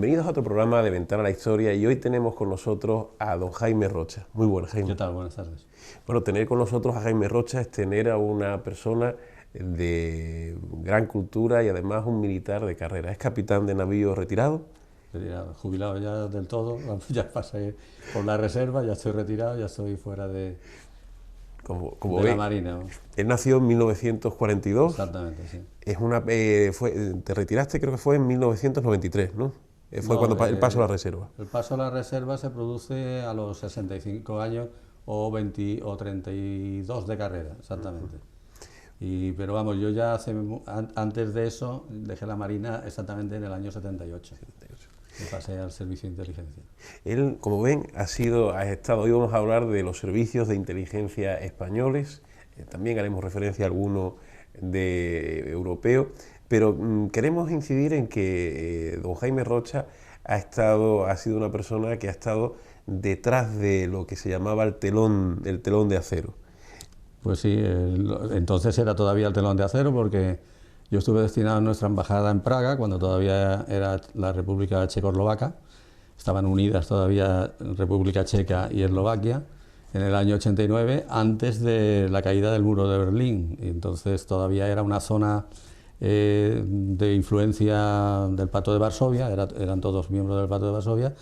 Bienvenidos a otro programa de Ventana a la Historia y hoy tenemos con nosotros a don Jaime Rocha. Muy buenas, Jaime. ¿Qué tal? Buenas tardes. Bueno, tener con nosotros a Jaime Rocha es tener a una persona de gran cultura y además un militar de carrera. Es capitán de navío retirado. Retirado, jubilado ya del todo, ya pasé por la reserva, ya estoy retirado, ya estoy fuera de la Marina. Él nació en 1942. Exactamente, sí. Te retiraste, creo que fue en 1993, ¿no? Fue cuando el paso a la reserva. El paso a la reserva se produce a los 65 años o 32 de carrera, exactamente. Pero vamos, yo ya antes de eso dejé la Marina exactamente en el año 78. Me pasé al servicio de inteligencia. Él, como ven, ha estado, hoy vamos a hablar de los servicios de inteligencia españoles, también haremos referencia a alguno de europeo, pero queremos incidir en que don Jaime Rocha ha sido una persona que ha estado detrás de lo que se llamaba el telón de acero. Pues sí, entonces era todavía el telón de acero porque yo estuve destinado en nuestra embajada en Praga cuando todavía era la República Checoslovaca, estaban unidas todavía República Checa y Eslovaquia, en el año 89, antes de la caída del muro de Berlín, y entonces todavía era una zona de influencia del Pacto de Varsovia, eran todos miembros del Pacto de Varsovia,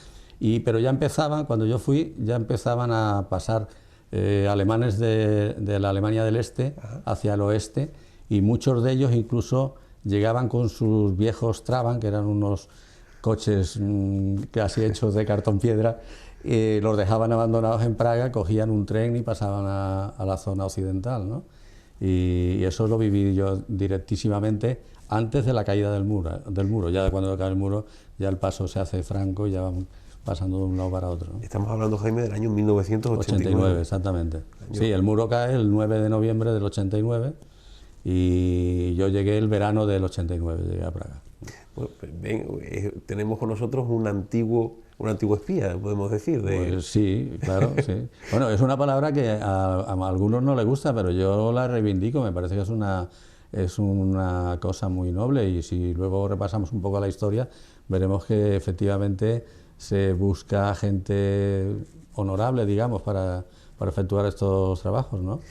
pero ya empezaban, cuando yo fui, ya empezaban a pasar alemanes de la Alemania del Este hacia el oeste, y muchos de ellos incluso llegaban con sus viejos Trabant, que eran unos coches casi hechos de cartón piedra, los dejaban abandonados en Praga, cogían un tren y pasaban a la zona occidental, ¿no? Y eso lo viví yo directísimamente antes de la caída del muro. Ya cuando cae el muro, ya el paso se hace franco y ya van pasando de un lado para otro, ¿no? Estamos hablando, Jaime, del año 1989. 89, exactamente. Sí, el muro cae el 9 de noviembre del 89 y yo llegué el verano del 89, llegué a Praga. Bueno, tenemos con nosotros un antiguo espía, podemos decir. Pues sí, claro, sí. Bueno, es una palabra que a algunos no les gusta, pero yo la reivindico, me parece que es una cosa muy noble, y si luego repasamos un poco la historia, veremos que efectivamente se busca gente honorable, digamos, para efectuar estos trabajos, ¿no?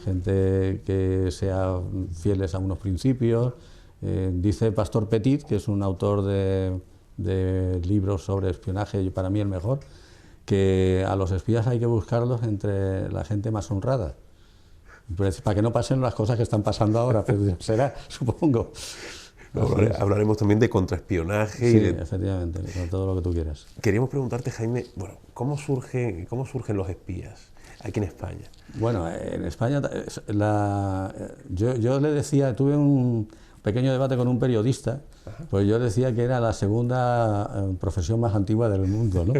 Gente que sea fieles a unos principios. Dice Pastor Petit, que es un autor de libros sobre espionaje, y para mí el mejor, que a los espías hay que buscarlos entre la gente más honrada, para que no pasen las cosas que están pasando ahora, pero será, supongo. Hablaremos también de contraespionaje. Sí, efectivamente, con todo lo que tú quieras. Queríamos preguntarte, Jaime, bueno, ¿cómo surgen los espías aquí en España? Bueno, en España, yo le decía, tuve un pequeño debate con un periodista, pues yo decía que era la segunda profesión más antigua del mundo, ¿no?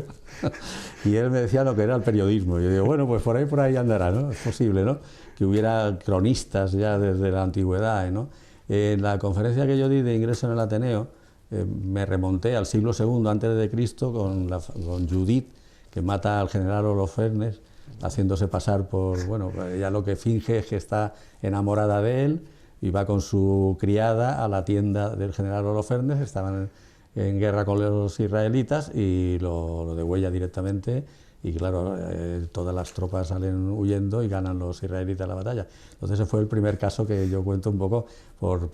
Y él me decía lo que era el periodismo. Y yo digo, bueno, pues por ahí andará, ¿no? Es posible, ¿no? Que hubiera cronistas ya desde la antigüedad, ¿no? En la conferencia que yo di de ingreso en el Ateneo, me remonté al siglo II antes de Cristo con Judith, que mata al general Holofernes, haciéndose pasar por, bueno, ella lo que finge es que está enamorada de él, y va con su criada a la tienda del general Holofernes, estaban en guerra con los israelitas, y lo degüella directamente, y claro, todas las tropas salen huyendo y ganan los israelitas la batalla. Entonces ese fue el primer caso que yo cuento un poco por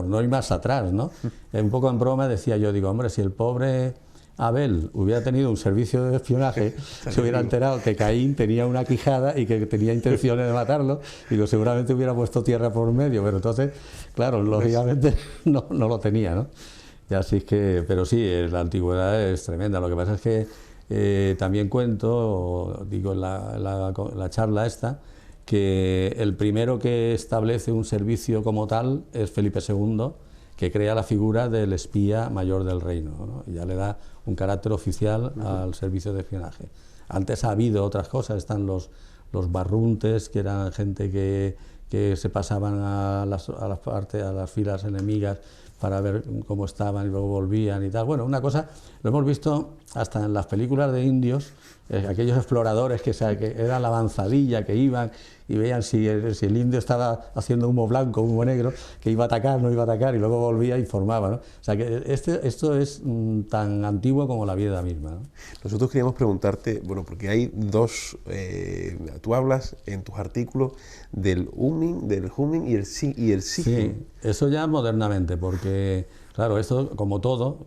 no ir más atrás, ¿no? Un poco en broma decía yo, digo, hombre, si el pobre Abel hubiera tenido un servicio de espionaje, se hubiera enterado que Caín tenía una quijada y que tenía intenciones de matarlo, digo, seguramente hubiera puesto tierra por medio, pero entonces, claro, lógicamente no lo tenía, ¿no? Y así es que, pero sí, la antigüedad es tremenda. Lo que pasa es que también cuento, digo en la charla esta, que el primero que establece un servicio como tal es Felipe II, que crea la figura del espía mayor del reino, ¿no? Y ya le da un carácter oficial al servicio de espionaje. Antes ha habido otras cosas, están los barruntes, que eran gente que se pasaban a las filas enemigas para ver cómo estaban y luego volvían y tal. Bueno, una cosa, lo hemos visto hasta en las películas de indios, aquellos exploradores que era la avanzadilla, que iban y veían si el indio estaba haciendo humo blanco, humo negro, que iba a atacar, no iba a atacar, y luego volvía e informaba, ¿no? O sea que esto es tan antiguo como la vida misma, ¿no? Nosotros queríamos preguntarte, bueno, porque hay dos, tú hablas en tus artículos del humming y el siging. Sí, eso ya modernamente, porque claro, esto como todo,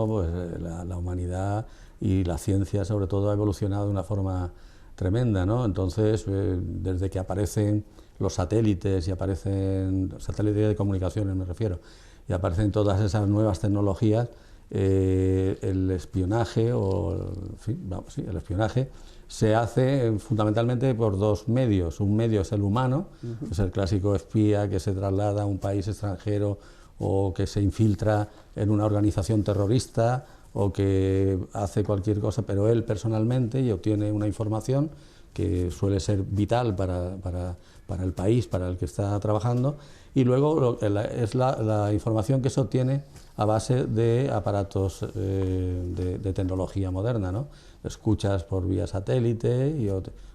pues la humanidad y la ciencia sobre todo ha evolucionado de una forma tremenda, ¿no? Entonces, desde que aparecen los satélites, y aparecen satélites de comunicaciones, me refiero, y aparecen todas esas nuevas tecnologías, el espionaje, el espionaje se hace fundamentalmente por dos medios. Un medio es el humano, que es el clásico espía que se traslada a un país extranjero o que se infiltra en una organización terrorista o que hace cualquier cosa, pero él personalmente, y obtiene una información que suele ser vital para el país para el que está trabajando, y luego es la información que se obtiene a base de aparatos de tecnología moderna, ¿no? Escuchas por vía satélite y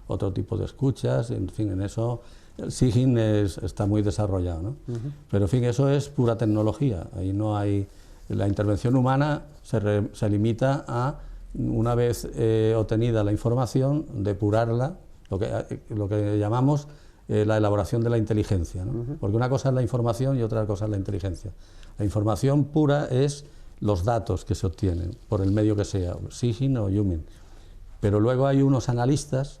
otro tipo de escuchas, en fin, en eso el SIGINT está muy desarrollado, ¿no? Pero en fin, eso es pura tecnología, ahí no hay... La intervención humana se limita a, una vez obtenida la información, depurarla, lo que llamamos la elaboración de la inteligencia, ¿no? Porque una cosa es la información y otra cosa es la inteligencia. La información pura es los datos que se obtienen, por el medio que sea, SIGINT o HUMINT. Pero luego hay unos analistas,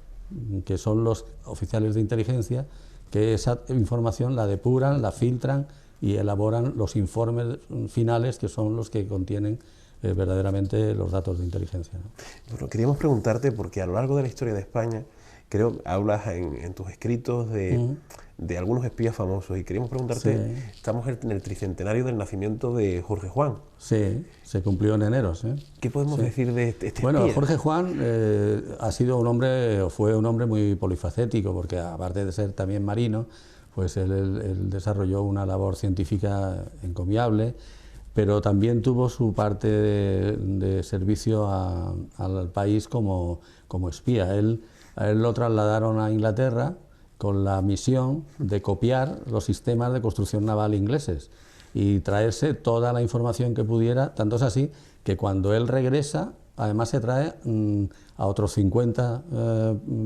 que son los oficiales de inteligencia, que esa información la depuran, la filtran y elaboran los informes finales, que son los que contienen verdaderamente los datos de inteligencia, ¿no? Bueno, queríamos preguntarte, porque a lo largo de la historia de España, creo que hablas en tus escritos de algunos espías famosos, y queríamos preguntarte, sí, estamos en el tricentenario del nacimiento de Jorge Juan. Sí, se cumplió en enero, ¿sí? ¿Qué podemos decir de este espía? Bueno, Jorge Juan ha sido un hombre, o fue un hombre muy polifacético, porque aparte de ser también marino, pues él desarrolló una labor científica encomiable, pero también tuvo su parte de servicio al país como espía. A él lo trasladaron a Inglaterra con la misión de copiar los sistemas de construcción naval ingleses y traerse toda la información que pudiera. Tanto es así que cuando él regresa, además se trae a otros 50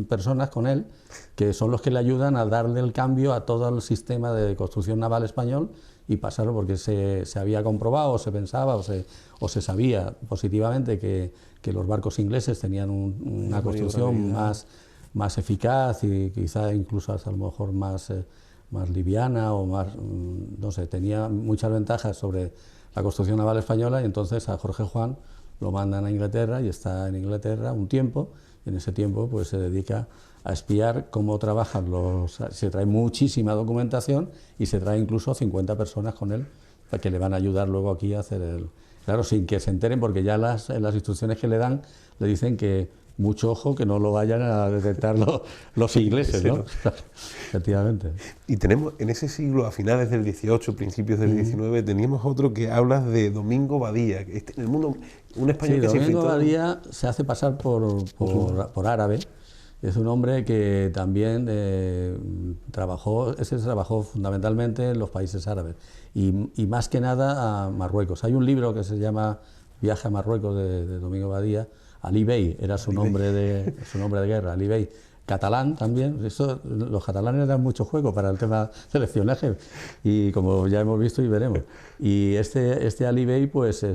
personas con él, que son los que le ayudan a darle el cambio a todo el sistema de construcción naval español y pasarlo, porque se había comprobado, o se pensaba, o se sabía positivamente que los barcos ingleses tenían una construcción más eficaz y quizá incluso hasta a lo mejor más liviana, o más, no sé, tenía muchas ventajas sobre la construcción naval española, y entonces a Jorge Juan lo mandan a Inglaterra y está en Inglaterra un tiempo, y en ese tiempo pues se dedica a espiar cómo trabajan se trae muchísima documentación y se trae incluso 50 personas con él para que le van a ayudar luego aquí a hacer claro, sin que se enteren, porque ya las instrucciones que le dan le dicen que mucho ojo, que no lo vayan a detectar los ingleses, ¿no? Sí, efectivamente. Y tenemos en ese siglo, a finales del XVIII, principios del XIX, teníamos otro que hablas de Domingo Badía, en el mundo, un español que se infiltró. Domingo Badía se hace pasar por árabe. Es un hombre que también trabajó fundamentalmente en los países árabes y más que nada a Marruecos. Hay un libro que se llama Viaje a Marruecos de Domingo Badía. Ali Bey era su nombre de guerra, Ali Bey. Catalán también, los catalanes dan mucho juego para el tema del espionaje, y como ya hemos visto y veremos. Y este Ali Bey pues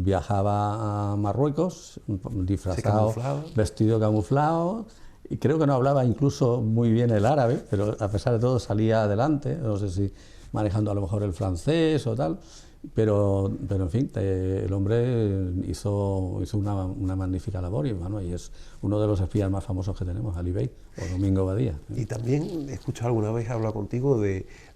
viajaba a Marruecos disfrazado, vestido camuflado, y creo que no hablaba incluso muy bien el árabe, pero a pesar de todo salía adelante, no sé si manejando a lo mejor el francés o tal. Pero en fin, el hombre hizo una magnífica labor, y bueno, y es uno de los espías más famosos que tenemos, Ali Bey o Domingo Badía. Y también he escuchado alguna vez hablar contigo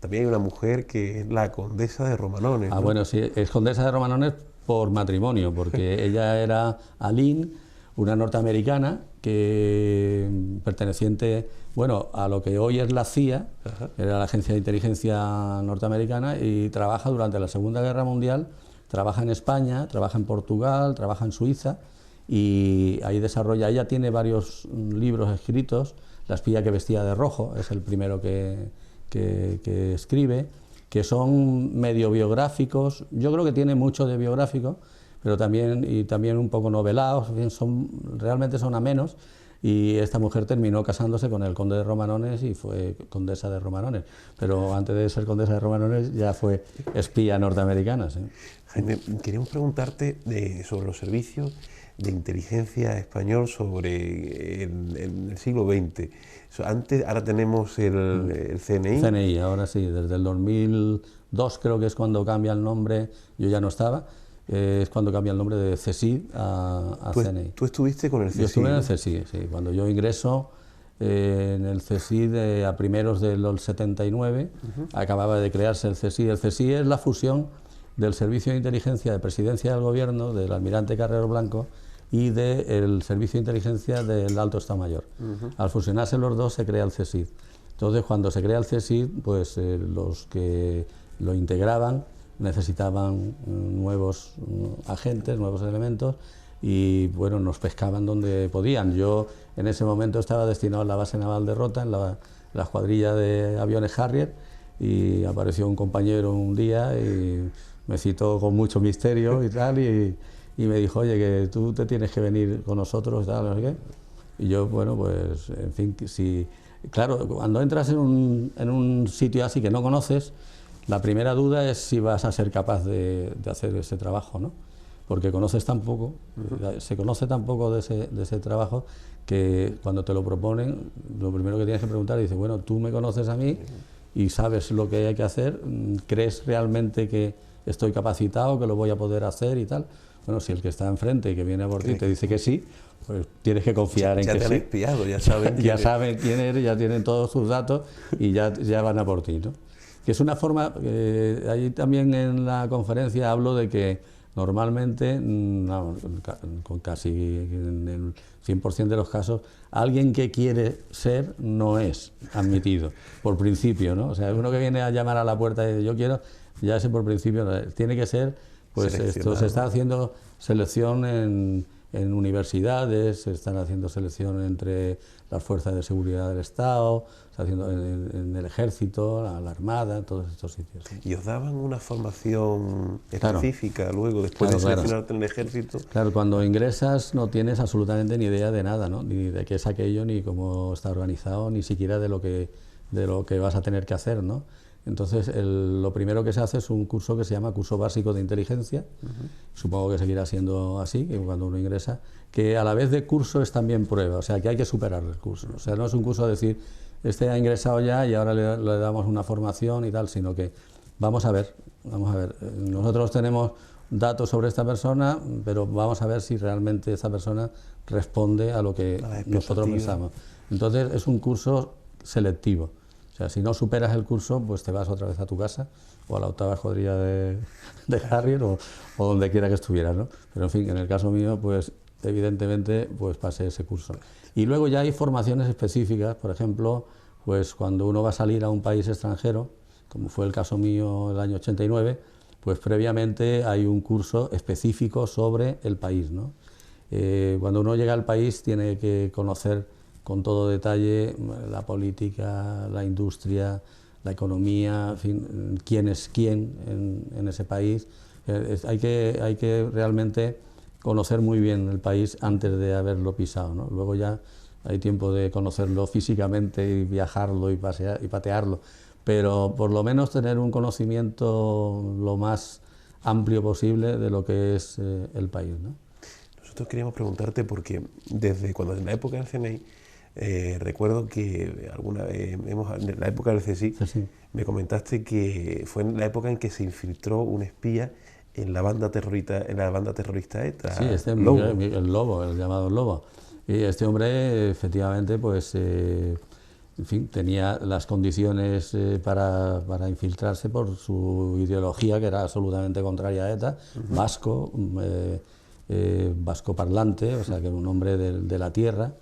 también hay una mujer que es la condesa de Romanones, ¿no? Bueno, sí, es condesa de Romanones por matrimonio, porque ella era Aline, una norteamericana que perteneciente, bueno, a lo que hoy es la CIA, era la agencia de inteligencia norteamericana, y trabaja durante la Segunda Guerra Mundial, trabaja en España, trabaja en Portugal, trabaja en Suiza, y ahí desarrolla, ella tiene varios libros escritos. La espía que vestía de rojo es el primero que escribe, que son medio biográficos. Yo creo que tiene mucho de biográfico, pero también un poco novelados, realmente son amenos. Y esta mujer terminó casándose con el conde de Romanones y fue condesa de Romanones. Pero antes de ser condesa de Romanones ya fue espía norteamericana. ¿Sí? Jaime, queríamos preguntarte sobre los servicios de inteligencia español sobre el siglo XX. Ahora tenemos el CNI. CNI, ahora sí, desde el 2002 creo que es cuando cambia el nombre, yo ya no estaba. Es cuando cambia el nombre de CSIC a CNI. ¿Tú estuviste con el CSIC? Yo estuve en el CSIC, sí. Cuando yo ingreso en el CSIC a primeros del 79, acababa de crearse el CSIC. El CSIC es la fusión del Servicio de Inteligencia de Presidencia del Gobierno, del almirante Carrero Blanco, y del Servicio de Inteligencia del Alto Estado Mayor. Al fusionarse los dos se crea el CSIC. Entonces, cuando se crea el CSIC, pues los que lo integraban necesitaban nuevos agentes, nuevos elementos, y bueno, nos pescaban donde podían. Yo en ese momento estaba destinado en la base naval de Rota, en la escuadrilla de aviones Harrier, y apareció un compañero un día y me citó con mucho misterio y tal, y me dijo, oye, que tú te tienes que venir con nosotros y tal, no sé qué. Y yo, bueno, pues, en fin, si, claro, cuando entras en un sitio así que no conoces, la primera duda es si vas a ser capaz de hacer ese trabajo, ¿no? Porque conoces tan poco, se conoce tan poco de ese trabajo, que cuando te lo proponen, lo primero que tienes que preguntar es, bueno, tú me conoces a mí y sabes lo que hay que hacer, ¿crees realmente que estoy capacitado, que lo voy a poder hacer y tal? Bueno, si el que está enfrente y que viene por ti te dice que sí, pues tienes que confiar en que sí. Ya te han espiado, ya saben quién ya saben quién eres, ya tienen todos tus datos y ya van a por ti, ¿no? Que es una forma, ahí también en la conferencia hablo de que normalmente, con casi en el 100% de los casos, alguien que quiere ser no es admitido, por principio, ¿no? O sea, uno que viene a llamar a la puerta y dice, yo quiero, ya ese por principio tiene que ser, pues esto se está haciendo selección en universidades, se están haciendo selección entre las fuerzas de seguridad del Estado, se está haciendo en el Ejército, la Armada, en todos estos sitios. ¿Sí? ¿Y os daban una formación específica luego, después de seleccionarte en el Ejército? Claro, cuando ingresas no tienes absolutamente ni idea de nada, ¿no? Ni de qué es aquello, ni cómo está organizado, ni siquiera de lo que vas a tener que hacer, ¿no? Entonces, lo primero que se hace es un curso que se llama Curso Básico de Inteligencia. Supongo que seguirá siendo así, que cuando uno ingresa, que a la vez de curso es también prueba, o sea, que hay que superar el curso. O sea, no es un curso de decir, este ha ingresado ya y ahora le damos una formación y tal, sino que vamos a ver. Nosotros tenemos datos sobre esta persona, pero vamos a ver si realmente esta persona responde a lo que nosotros pensamos. Entonces, es un curso selectivo. O sea, si no superas el curso, pues te vas otra vez a tu casa o a la octava escuadrilla de Harrier o donde quiera que estuvieras, ¿no? Pero en fin, en el caso mío, pues evidentemente pues pasé ese curso. Y luego ya hay formaciones específicas, por ejemplo, pues cuando uno va a salir a un país extranjero, como fue el caso mío el año 89, pues previamente hay un curso específico sobre el país, ¿no? Cuando uno llega al país tiene que conocer con todo detalle la política, la industria, la economía, en fin, quién es quién en ese país. Hay que realmente conocer muy bien el país antes de haberlo pisado, ¿no? Luego ya hay tiempo de conocerlo físicamente y viajarlo y patearlo, pero por lo menos tener un conocimiento lo más amplio posible de lo que es el país, ¿no? Nosotros queríamos preguntarte porque desde cuando en la época del CNI, recuerdo que alguna vez, en la época del CSIC, me comentaste que fue en la época en que se infiltró un espía en la banda terrorista ETA. Sí, el Lobo, el llamado Lobo. Y este hombre, efectivamente, pues, en fin, tenía las condiciones para infiltrarse por su ideología, que era absolutamente contraria a ETA, vasco, vasco parlante, o sea, que era un hombre de la tierra.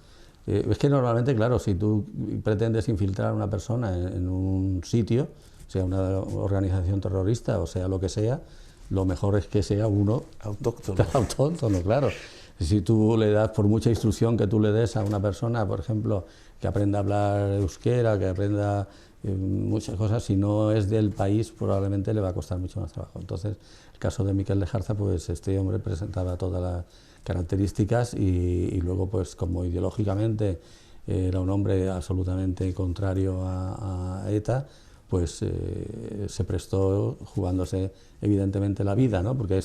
Es que normalmente, claro, si tú pretendes infiltrar a una persona en un sitio, sea una organización terrorista o sea lo que sea, lo mejor es que sea uno autóctono, claro. Si tú le das, por mucha instrucción que tú le des a una persona, por ejemplo, que aprenda a hablar euskera, que aprenda muchas cosas, si no es del país, probablemente le va a costar mucho más trabajo. Entonces, el caso de Miquel Lejarza, pues este hombre presentaba todas las características y luego, pues como ideológicamente era un hombre absolutamente contrario a ETA, pues se prestó jugándose evidentemente la vida, ¿no? Porque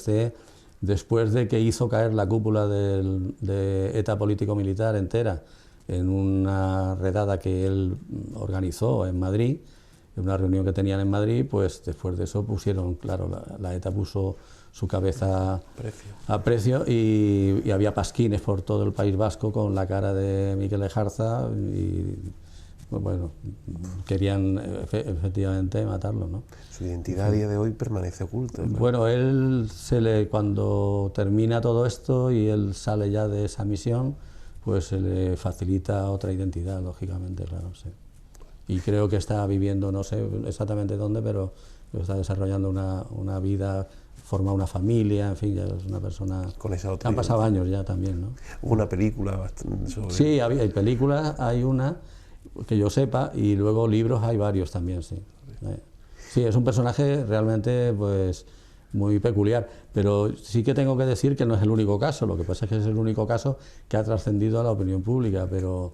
después de que hizo caer la cúpula de ETA político-militar entera en una redada que él organizó en Madrid, en una reunión que tenían en Madrid, pues después de eso pusieron, claro, la ETA puso su cabeza a precio y había pasquines por todo el País Vasco con la cara de Miquel Lejarza y bueno, querían efectivamente matarlo, ¿no? Su identidad a día de hoy permanece oculta. Claro. Bueno, él cuando termina todo esto y él sale ya de esa misión, pues se le facilita otra identidad, lógicamente, claro, sí. Y creo que está viviendo, no sé exactamente dónde, pero está desarrollando una vida, forma una familia, en fin, ya es una persona... Con esa otra han pasado años ya también, ¿no? Hubo una película bastante sobre... Sí, hay películas, hay una que yo sepa, y luego libros hay varios también, sí. Sí, es un personaje realmente, pues, muy peculiar, pero sí que tengo que decir que no es el único caso, lo que pasa es que es el único caso que ha trascendido a la opinión pública, pero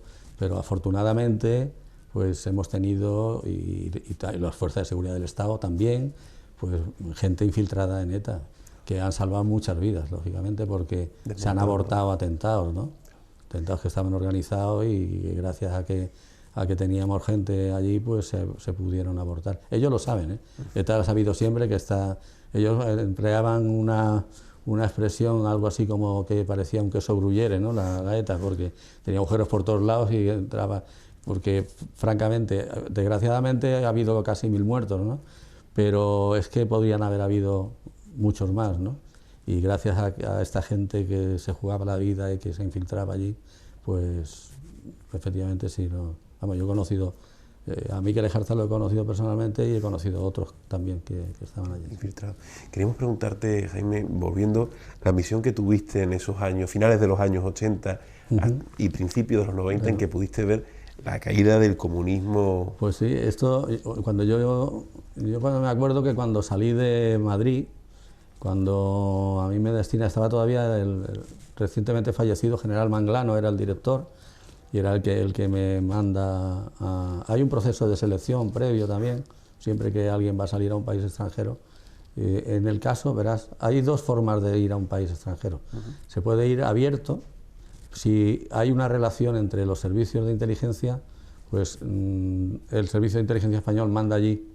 afortunadamente, pues hemos tenido, y las fuerzas de seguridad del Estado también, pues gente infiltrada en ETA, que han salvado muchas vidas, lógicamente, porque se han abortado atentados, ¿no? Atentados que estaban organizados y gracias a que teníamos gente allí, pues se pudieron abortar. Ellos lo saben, ¿eh? ETA ha sabido siempre que ellos empleaban una expresión, algo así como que parecía un queso gruyere, ¿no? La ETA, porque tenía agujeros por todos lados y entraba... Porque, francamente, desgraciadamente ha habido casi 1000 muertos, ¿no? Pero es que podrían haber habido muchos más, ¿no? Y gracias a esta gente que se jugaba la vida y que se infiltraba allí, pues efectivamente sí, ¿no? Vamos, yo he conocido, a Miquel Lejarza lo he conocido personalmente y he conocido a otros también que estaban allí. Infiltrados. Queríamos preguntarte, Jaime, volviendo, la misión que tuviste en esos años, finales de los años 80 y principios de los 90, en que pudiste ver la caída del comunismo. Pues sí, cuando yo cuando me acuerdo que cuando salí de Madrid, cuando a mí me destina, estaba todavía el recientemente fallecido general Manglano, era el director, y era el que me manda hay un proceso de selección previo también, siempre que alguien va a salir a un país extranjero. En el caso, verás, hay dos formas de ir a un país extranjero. Se puede ir abierto. Si hay una relación entre los servicios de inteligencia, pues el servicio de inteligencia español manda allí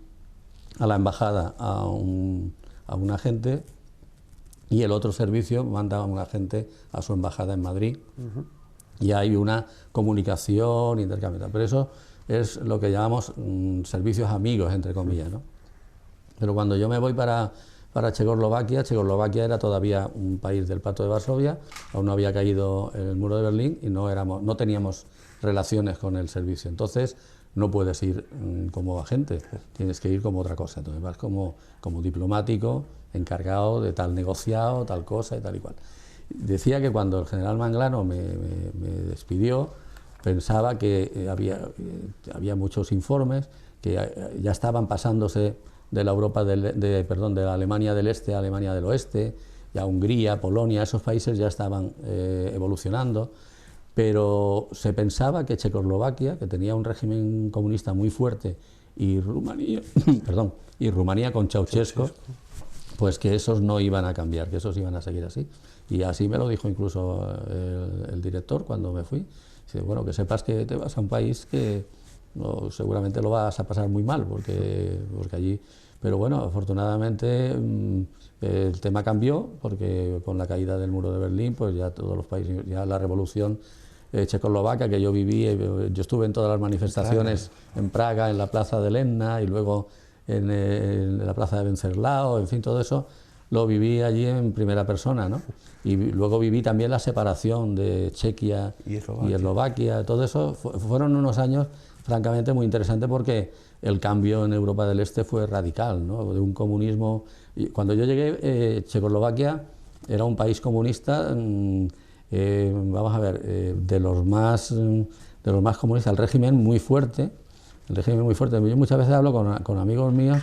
a la embajada a un agente y el otro servicio manda a un agente a su embajada en Madrid. Y hay una comunicación, intercambio. Pero eso es lo que llamamos servicios amigos, entre comillas, ¿no? Pero cuando yo me voy para Checoslovaquia era todavía un país del Pacto de Varsovia, aún no había caído el muro de Berlín y no teníamos relaciones con el servicio. Entonces no puedes ir como agente, tienes que ir como otra cosa. Entonces vas como diplomático, encargado de tal negociado, tal cosa y tal y cual. Decía que cuando el general Manglano me despidió, pensaba que había muchos informes que ya estaban pasándose de la Europa de la Alemania del Este a Alemania del Oeste, ya Hungría, Polonia, esos países ya estaban evolucionando, pero se pensaba que Checoslovaquia, que tenía un régimen comunista muy fuerte, y Rumanía, y Rumanía con Ceausescu, pues que esos no iban a cambiar, que esos iban a seguir así. Y así me lo dijo incluso el director cuando me fui. Dice, bueno, que sepas que te vas a un país que seguramente lo vas a pasar muy mal, porque allí... Pero bueno, afortunadamente el tema cambió, porque con la caída del muro de Berlín, pues ya todos los países, ya la revolución checoslovaca que yo viví, yo estuve en todas las manifestaciones en Praga, en la plaza de Lenna y luego en la plaza de Venceslao, en fin, todo eso lo viví allí en primera persona, ¿no? Y luego viví también la separación de Chequia y Eslovaquia. Todo eso fueron unos años francamente muy interesantes porque el cambio en Europa del Este fue radical, ¿no? De un comunismo... Cuando yo llegué, Checoslovaquia era un país comunista vamos a ver, de los más comunistas, el régimen muy fuerte. Yo muchas veces hablo con amigos míos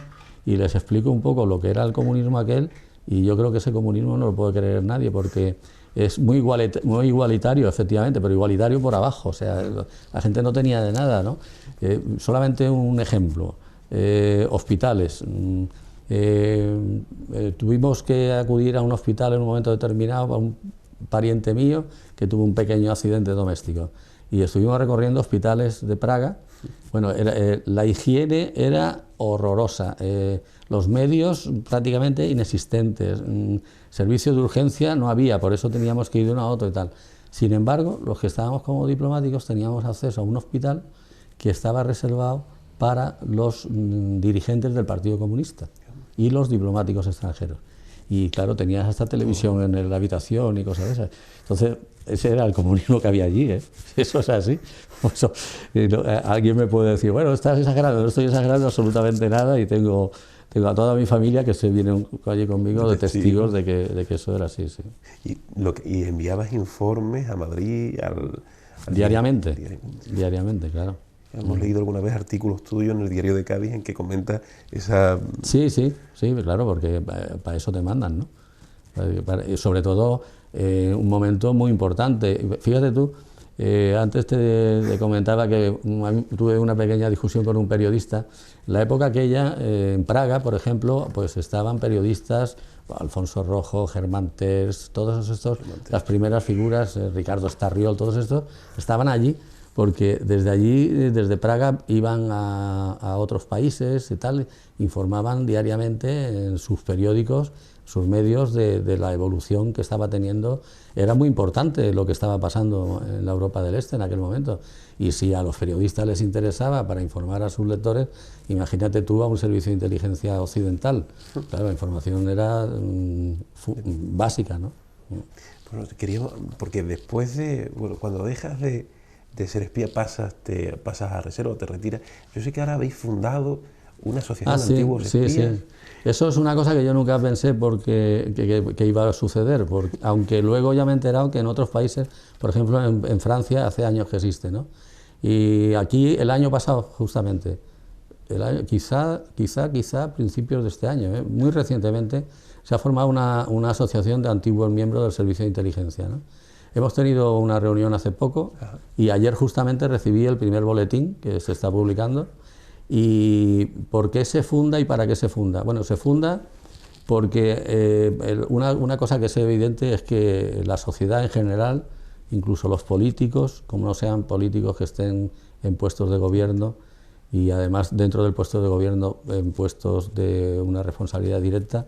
y les explico un poco lo que era el comunismo aquel, y yo creo que ese comunismo no lo puede creer nadie, porque es muy igualitario, efectivamente, pero igualitario por abajo. O sea, la gente no tenía de nada, ¿no? Solamente un ejemplo, hospitales. Tuvimos que acudir a un hospital en un momento determinado para un pariente mío que tuvo un pequeño accidente doméstico, y estuvimos recorriendo hospitales de Praga. Bueno, la higiene era horrorosa, los medios prácticamente inexistentes, servicios de urgencia no había, por eso teníamos que ir de uno a otro y tal. Sin embargo, los que estábamos como diplomáticos teníamos acceso a un hospital que estaba reservado para los dirigentes del Partido Comunista y los diplomáticos extranjeros. Y claro, tenías hasta televisión en la habitación y cosas de esas. Entonces, ese era el comunismo que había allí, ¿eh? Eso es así. Eso, alguien me puede decir, bueno, estás exagerando. No estoy exagerando absolutamente nada, y tengo a toda mi familia que se viene allí conmigo de testigos de que eso era así, sí. ¿Y enviabas informes a Madrid? Diariamente, claro. Hemos leído alguna vez artículos tuyos en el Diario de Cádiz en que comentas esa... Sí, claro, porque para eso te mandan, ¿no? Sobre todo, un momento muy importante. Fíjate tú, antes te comentaba que tuve una pequeña discusión con un periodista. La época aquella, en Praga, por ejemplo, pues estaban periodistas, Alfonso Rojo, Germán Terç, todos estos, las primeras figuras, Ricardo Starriol, todos estos, estaban allí, porque desde allí, desde Praga, iban a otros países y tal, informaban diariamente en sus periódicos, sus medios, de la evolución que estaba teniendo. Era muy importante lo que estaba pasando en la Europa del Este en aquel momento, y si a los periodistas les interesaba para informar a sus lectores, imagínate tú a un servicio de inteligencia occidental. Claro, la información era básica, ¿no? Bueno, porque después cuando dejas de ser espía pasas a reserva, te retiras. Yo sé que ahora habéis fundado una asociación de antiguos espías. Sí. Eso es una cosa que yo nunca pensé que iba a suceder, porque, aunque luego ya me he enterado que en otros países, por ejemplo en Francia, hace años que existe, ¿no? Y aquí el año pasado, justamente, quizá a principios de este año, muy recientemente, se ha formado una asociación de antiguos miembros del servicio de inteligencia, ¿no? Hemos tenido una reunión hace poco. Ajá. Y ayer justamente recibí el primer boletín que se está publicando. ¿Y por qué se funda y para qué se funda? Bueno, se funda porque una cosa que es evidente es que la sociedad en general, incluso los políticos, como no sean políticos que estén en puestos de gobierno, y además dentro del puesto de gobierno en puestos de una responsabilidad directa,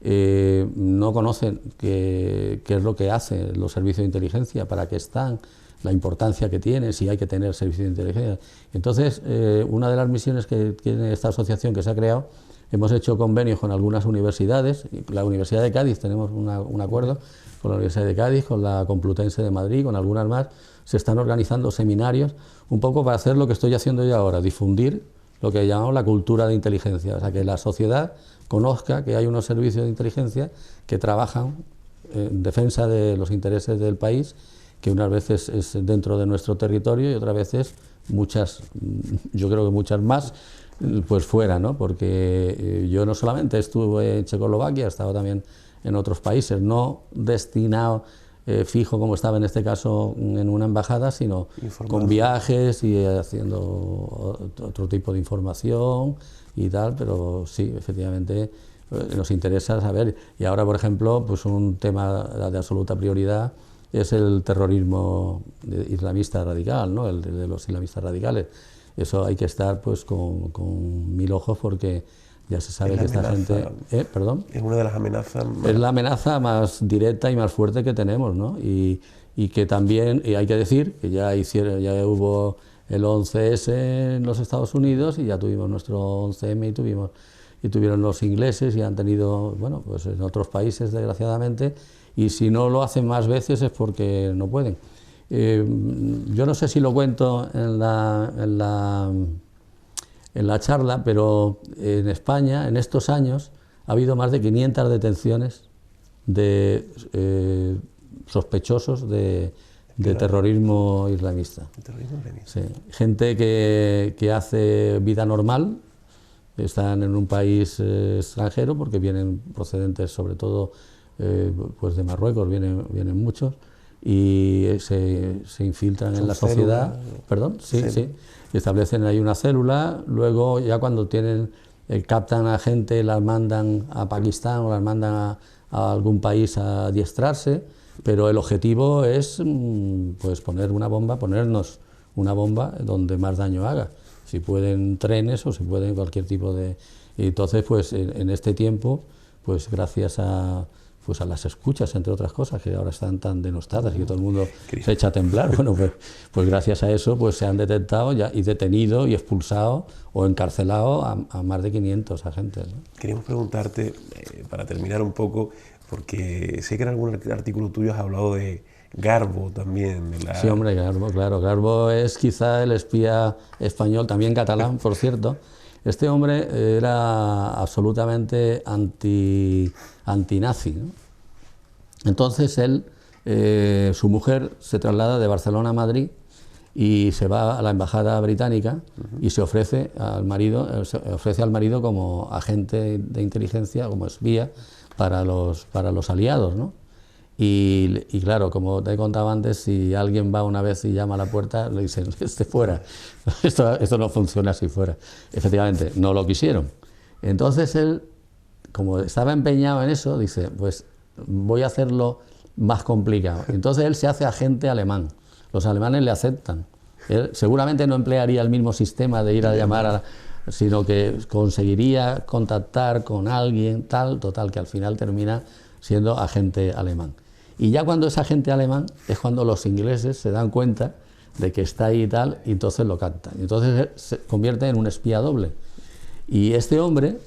no conocen qué es lo que hacen los servicios de inteligencia, para qué están, la importancia que tienen, si hay que tener servicios de inteligencia. Entonces, una de las misiones que tiene esta asociación que se ha creado, hemos hecho convenios con algunas universidades. La Universidad de Cádiz, tenemos un acuerdo con la Universidad de Cádiz, con la Complutense de Madrid, con algunas más. Se están organizando seminarios, un poco para hacer lo que estoy haciendo yo ahora, difundir lo que llamamos la cultura de inteligencia, o sea, que la sociedad conozca que hay unos servicios de inteligencia que trabajan en defensa de los intereses del país, que unas veces es dentro de nuestro territorio y otras veces yo creo que muchas más, pues fuera, ¿no? Porque yo no solamente estuve en Checoslovaquia, he estado también en otros países, no destinado fijo como estaba en este caso en una embajada, sino con viajes y haciendo otro tipo de información y tal, pero sí, efectivamente nos interesa saber. Y ahora, por ejemplo, pues un tema de absoluta prioridad es el terrorismo islamista radical, ¿no? El de los islamistas radicales. Eso hay que estar pues con 1000 ojos, porque ya se sabe que esta gente... ¿Perdón? Es una de las amenazas más... Es la amenaza más directa y más fuerte que tenemos, ¿no? Y que también, y hay que decir, que ya hubo el 11S en los Estados Unidos, y ya tuvimos nuestro 11M y tuvieron los ingleses, y han tenido, bueno, pues en otros países, desgraciadamente, y si no lo hacen más veces es porque no pueden. Yo no sé si lo cuento en la charla, pero en España, en estos años, ha habido más de 500 detenciones de sospechosos de terrorismo islamista. Terrorismo islamista. Sí. Gente que hace vida normal, están en un país extranjero, porque vienen procedentes sobre todo pues de Marruecos, vienen muchos, y se infiltran en la sociedad. ¿Perdón? Sí, sí. Establecen ahí una célula, luego ya cuando captan a gente, las mandan a Pakistán o las mandan a algún país a adiestrarse, pero el objetivo es pues ponernos una bomba donde más daño haga. Si pueden trenes o si pueden cualquier tipo de... Y entonces, pues en este tiempo, pues gracias a las escuchas, entre otras cosas, que ahora están tan denostadas y que todo el mundo se echa a temblar, bueno, pues gracias a eso pues se han detectado y detenido y expulsado o encarcelado a más de 500 agentes, ¿no? Queríamos preguntarte, para terminar un poco, porque sé que en algún artículo tuyo has hablado de Garbo también. Sí, hombre, Garbo, claro. Garbo es quizá el espía español, también catalán, por cierto. Este hombre era absolutamente antinazi, ¿no? Entonces su mujer se traslada de Barcelona a Madrid y se va a la embajada británica y se ofrece al marido como agente de inteligencia, como espía para los aliados, ¿no? Y claro, como te he contado antes, si alguien va una vez y llama a la puerta, le dicen, fuera, esto no funciona así fuera. Efectivamente, no lo quisieron. Entonces él, como estaba empeñado en eso, dice, pues voy a hacerlo más complicado. Entonces él se hace agente alemán. Los alemanes le aceptan. Él seguramente no emplearía el mismo sistema de ir a llamar, sino que conseguiría contactar con alguien, total, que al final termina siendo agente alemán. Y ya cuando es agente alemán es cuando los ingleses se dan cuenta de que está ahí y tal, y entonces lo captan. Y entonces se convierte en un espía doble. Y a este hombre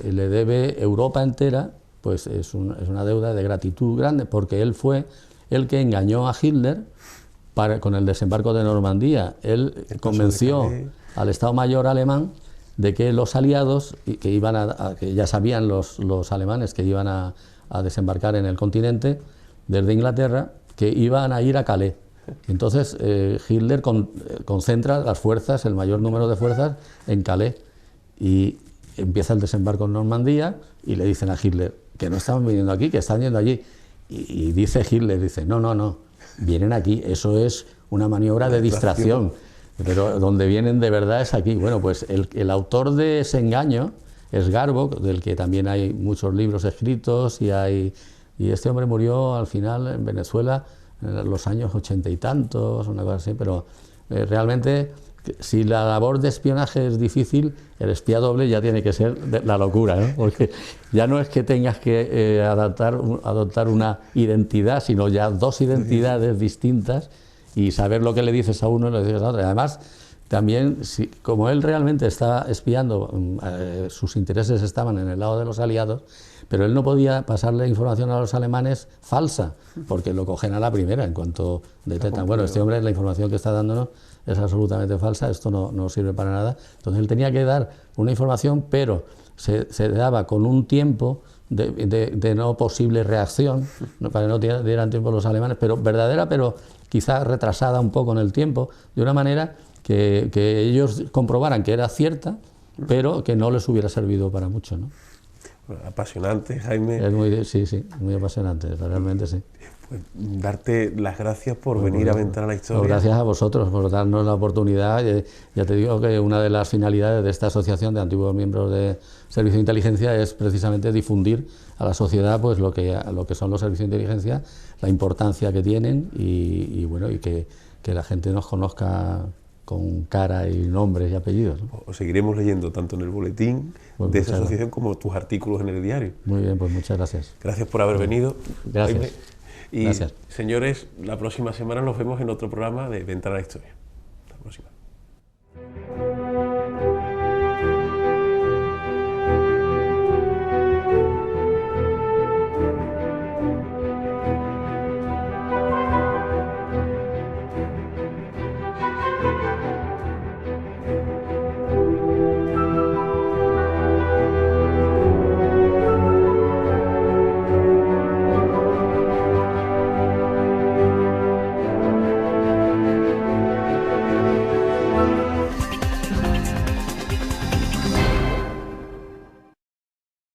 le debe Europa entera, pues es una deuda de gratitud grande, porque él fue el que engañó a Hitler con el desembarco de Normandía. Él convenció al Estado Mayor alemán de que los aliados, que ya sabían los alemanes que iban a desembarcar en el continente desde Inglaterra, que iban a ir a Calais. Entonces Hitler concentra las fuerzas, el mayor número de fuerzas, en Calais, y empieza el desembarco en Normandía y le dicen a Hitler que no estaban viniendo aquí, que están yendo allí. Y dice Hitler, no, vienen aquí, eso es una maniobra de distracción. Pero donde vienen de verdad es aquí. Bueno, pues el autor de ese engaño es Garbo, del que también hay muchos libros escritos, y este hombre murió al final en Venezuela en los años 80 y tantos, una cosa así, pero realmente, si la labor de espionaje es difícil, el espía doble ya tiene que ser la locura, ¿no? Porque ya no es que tengas que adoptar una identidad, sino ya dos identidades distintas, y saber lo que le dices a uno y lo dices a otro. Además, también, como él realmente está espiando, sus intereses estaban en el lado de los aliados, pero él no podía pasarle información a los alemanes falsa, porque lo cogen a la primera en cuanto detectan. Bueno, este hombre, la información que está dándonos es absolutamente falsa, esto no sirve para nada. Entonces él tenía que dar una información, pero se daba con un tiempo de no posible reacción, para que no dieran tiempo los alemanes, pero verdadera, pero quizá retrasada un poco en el tiempo, de una manera que ellos comprobaran que era cierta, pero que no les hubiera servido para mucho, ¿no? Bueno, apasionante, Jaime. Sí, muy apasionante, realmente sí. Pues darte las gracias por venir a Ventana a la Historia. Gracias a vosotros por darnos la oportunidad. Ya te digo que una de las finalidades de esta asociación de antiguos miembros de Servicio de Inteligencia es precisamente difundir a la sociedad pues lo que son los servicios de inteligencia, la importancia que tienen y que la gente nos conozca con cara y nombres y apellidos, ¿no? Os seguiremos leyendo tanto en el boletín de esa asociación como tus artículos en el diario. Muy bien, pues muchas gracias. Gracias por haber venido. Gracias. Jaime. Y gracias. Señores, la próxima semana nos vemos en otro programa de Ventana a la Historia. Hasta la próxima.